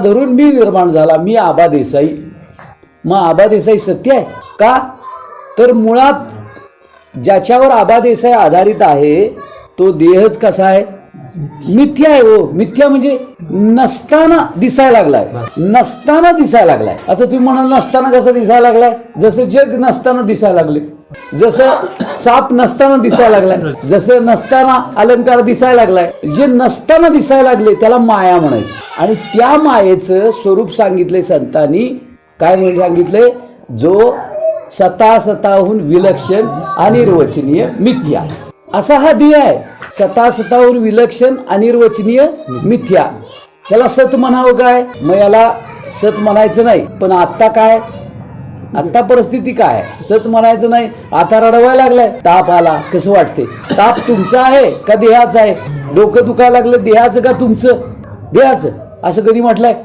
धरून मी निर्माण झाला, मी आबा देसाई. मग आबा देसाई सत्य आहे का? तर मुळात ज्याच्यावर आबा देसाई आधारित आहे तो देहच कसा आहे? मिथ्या आहे. हो, मिथ्या म्हणजे नसताना दिसायला लागलाय, नसताना दिसायला लागलाय. आता तुम्ही म्हणाल नसताना कसं दिसायला लागलाय? जसं जग नसताना दिसायला लागले, जसं साप नसताना दिसायला लागलाय, जसं नसताना अलंकार दिसायला लागलाय. जे नसताना दिसायला लागले त्याला माया म्हणायचं. आणि त्या मायेचं स्वरूप सांगितले संतांनी. काय म्हणजे सांगितले? जो सताहून विलक्षण अनिर्वचनीय मिथ्या, असा हा ध्येय आहे. सताहून विलक्षण अनिर्वचनीय मिथ्या, याला सत म्हणावं काय? मग याला सत म्हणायचं नाही. पण आत्ता काय? आत्ता परिस्थिती काय? सत म्हणायचं नाही. आता रडवायला लागलाय, ताप आला, कसं वाटते? ताप तुमचा आहे का देहाचा आहे? डोकं दुखायला लागलं देहाचं का तुमचं? देहाचं. असं कधी म्हटलंय?